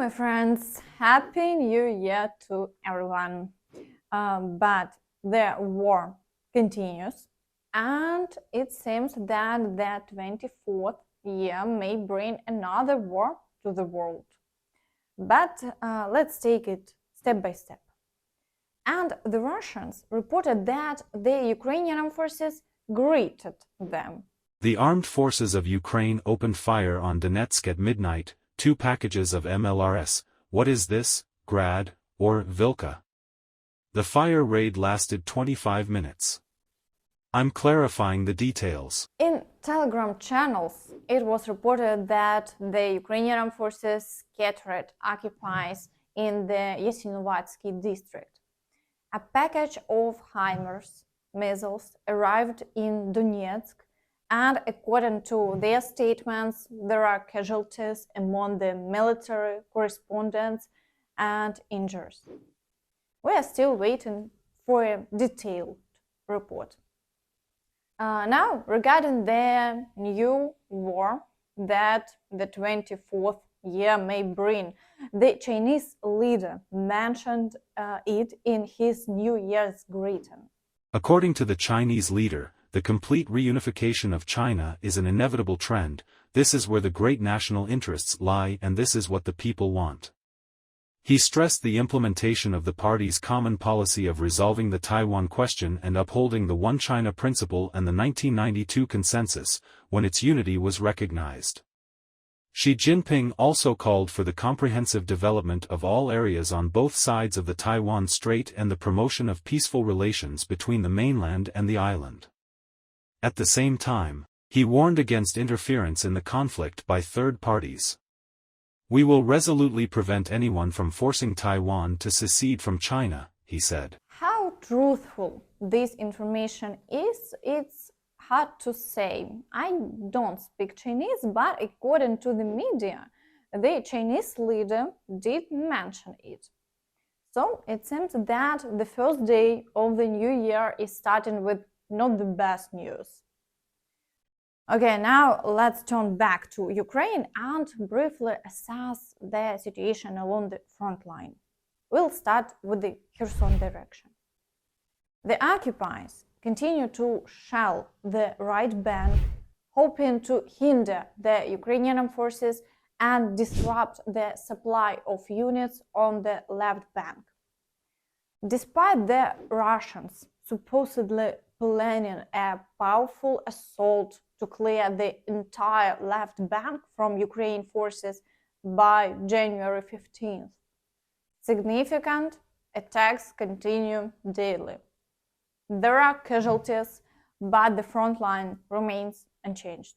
my friends, Happy New Year to everyone. But the war continues, and it seems that the 24th year may bring another war to the world. But let's take it step by step. And the Russians reported that the Ukrainian Armed Forces greeted them. The armed forces of Ukraine opened fire on Donetsk at midnight, 2 packages of MLRS, what is this, Grad, or Vilka? The fire raid lasted 25 minutes. I'm clarifying the details. In Telegram channels, it was reported that the Ukrainian Armed Forces scattered occupiers in the Yasenuvatsky district. A package of Khaymers missiles arrived in Donetsk, and according to their statements, there are casualties among the military correspondents and injured. We are still waiting for a detailed report. Now, regarding the new war that the 24th year may bring, the Chinese leader mentioned it in his New Year's greeting. According to the Chinese leader, the complete reunification of China is an inevitable trend. This is where the great national interests lie, and this is what the people want. He stressed the implementation of the party's common policy of resolving the Taiwan question and upholding the One China principle and the 1992 consensus, when its unity was recognized. Xi Jinping also called for the comprehensive development of all areas on both sides of the Taiwan Strait and the promotion of peaceful relations between the mainland and the island. At the same time, he warned against interference in the conflict by third parties. We will resolutely prevent anyone from forcing Taiwan to secede from China, he said. How truthful this information is, it's hard to say. I don't speak Chinese, but according to the media, the Chinese leader did mention it. So it seems that the first day of the new year is starting with not the best news. Okay, now let's turn back to Ukraine and briefly assess the situation along the front line. We'll start with the Kherson direction. The occupiers continue to shell the right bank, hoping to hinder the Ukrainian Armed Forces and disrupt the supply of units on the left bank. Despite the Russians supposedly planning a powerful assault to clear the entire left bank from Ukrainian forces by January 15th, significant attacks continue daily. There are casualties, but the front line remains unchanged.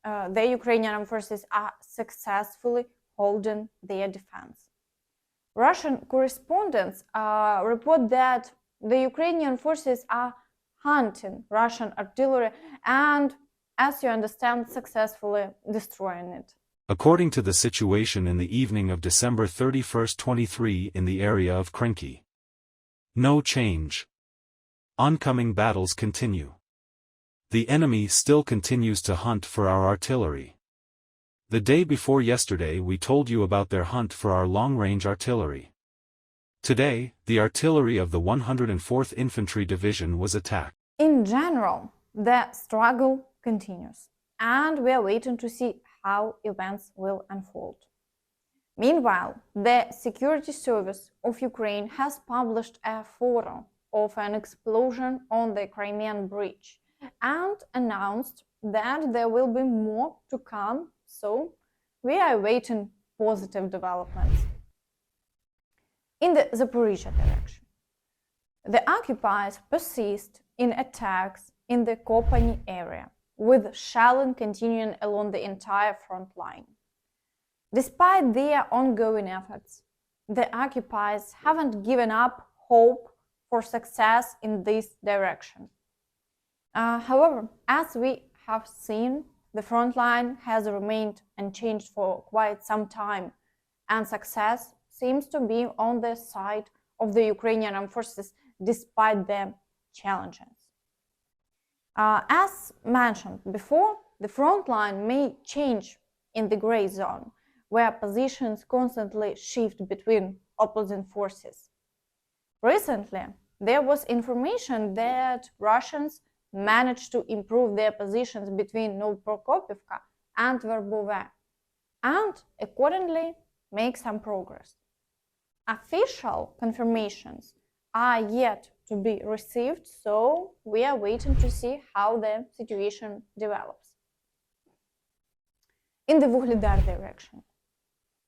The Ukrainian Armed Forces are successfully holding their defense. Russian correspondents report that the Ukrainian forces are hunting Russian artillery and, as you understand, successfully destroying it. According to the situation in the evening of December 31, 23 in the area of Krenki. No change. Oncoming battles continue. The enemy still continues to hunt for our artillery. The day before yesterday we told you about their hunt for our long-range artillery. Today, the artillery of the 104th Infantry Division was attacked. In general, the struggle continues, and we are waiting to see how events will unfold. Meanwhile, the Security Service of Ukraine has published a photo of an explosion on the Crimean Bridge and announced that there will be more to come, so we are awaiting positive developments. In the Zaporizhzhia direction, the occupiers persist in attacks in the Kopani area, with shelling continuing along the entire front line. Despite their ongoing efforts, the occupiers haven't given up hope for success in this direction. However, as we have seen, the front line has remained unchanged for quite some time, and success seems to be on the side of the Ukrainian Armed Forces despite the challenges. As mentioned before, the front line may change in the gray zone, where positions constantly shift between opposing forces. Recently, there was information that Russians managed to improve their positions between Novprokopivka and Verbove, and accordingly make some progress. Official confirmations are yet to be received, so we are waiting to see how the situation develops. In the Vuhledar direction,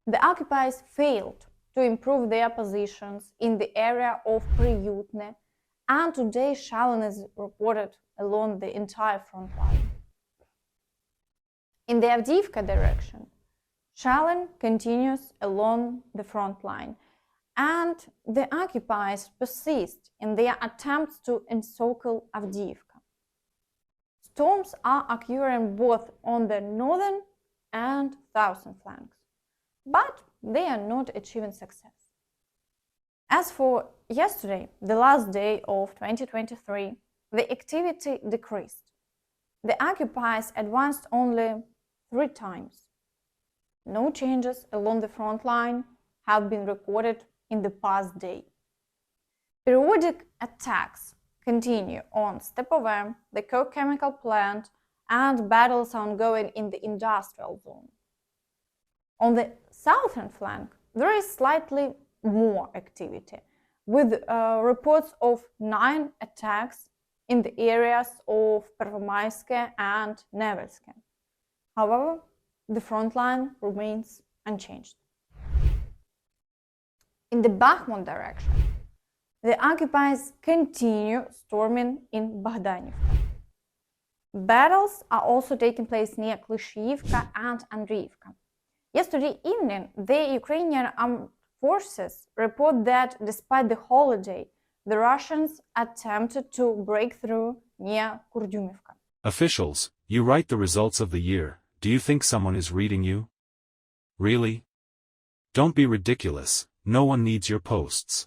the occupiers failed to improve their positions in the area of Pryutne, and today shelling is reported along the entire front line. In the Avdiivka direction, shelling continues along the front line, and the occupiers persist in their attempts to encircle Avdiivka. Storms are occurring both on the northern and southern flanks, but they are not achieving success. As for yesterday, the last day of 2023, the activity decreased. The occupiers advanced only 3 times. No changes along the front line have been recorded in the past day. Periodic attacks continue on Svatove, the coke chemical plant, and battles are ongoing in the industrial zone. On the southern flank, there is slightly more activity, with reports of 9 attacks in the areas of Pervomayske and Nevelske. However, the front line remains unchanged. In the Bakhmut direction, the occupiers continue storming in Bohdanivka. Battles are also taking place near Klishchiivka and Andriivka. Yesterday evening, the Ukrainian Armed Forces report that despite the holiday, the Russians attempted to break through near Kurdiumivka. Officials, you write the results of the year. Do you think someone is reading you? Really? Don't be ridiculous, no one needs your posts.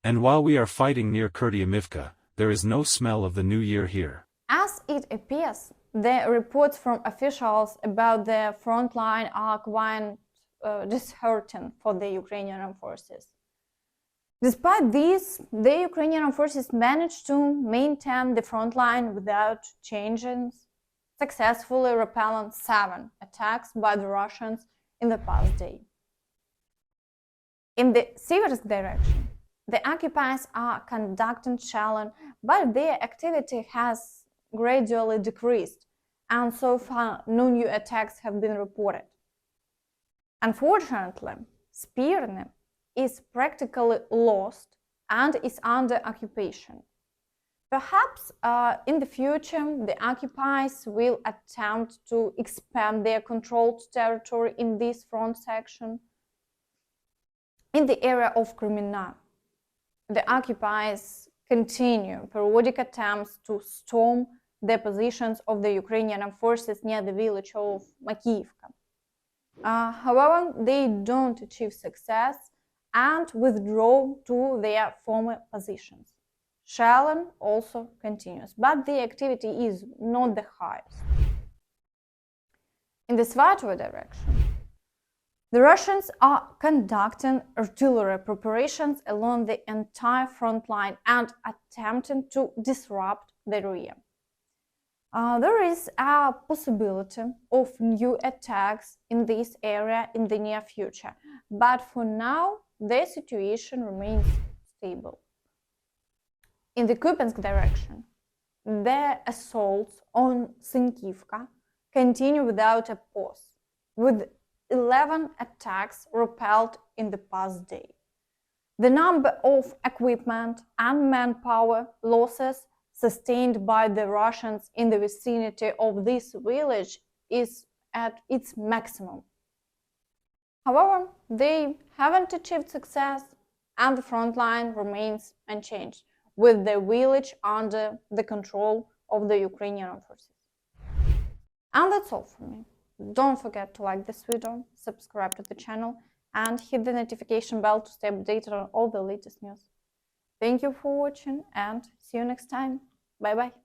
And while we are fighting near Kurdiumivka, there is no smell of the new year here. As it appears, the reports from officials about the front line are quite disheartening for the Ukrainian Armed Forces. Despite this, the Ukrainian Armed Forces managed to maintain the front line without changes, successfully repelling 7 attacks by the Russians in the past day. In the Siversk direction, the occupiers are conducting shelling, but their activity has gradually decreased, and so far no new attacks have been reported. Unfortunately, Pryutne is practically lost and is under occupation. Perhaps in the future, the occupiers will attempt to expand their controlled territory in this front section. In the area of Crimea, the occupiers continue periodic attempts to storm the positions of the Ukrainian Armed Forces near the village of Makiyivka. However, they don't achieve success and withdraw to their former positions. Shelling also continues, but the activity is not the highest. In the Svatove direction, the Russians are conducting artillery preparations along the entire front line and attempting to disrupt the rear. There is a possibility of new attacks in this area in the near future, but for now, the situation remains stable. In the Kupiansk direction, the assaults on Synkivka continue without a pause, with 11 attacks repelled in the past day. The number of equipment and manpower losses sustained by the Russians in the vicinity of this village is at its maximum. However, they haven't achieved success and the front line remains unchanged, with the village under the control of the Ukrainian Armed Forces. And that's all from me. Don't forget to like this video, subscribe to the channel, and hit the notification bell to stay updated on all the latest news. Thank you for watching and see you next time. Bye bye.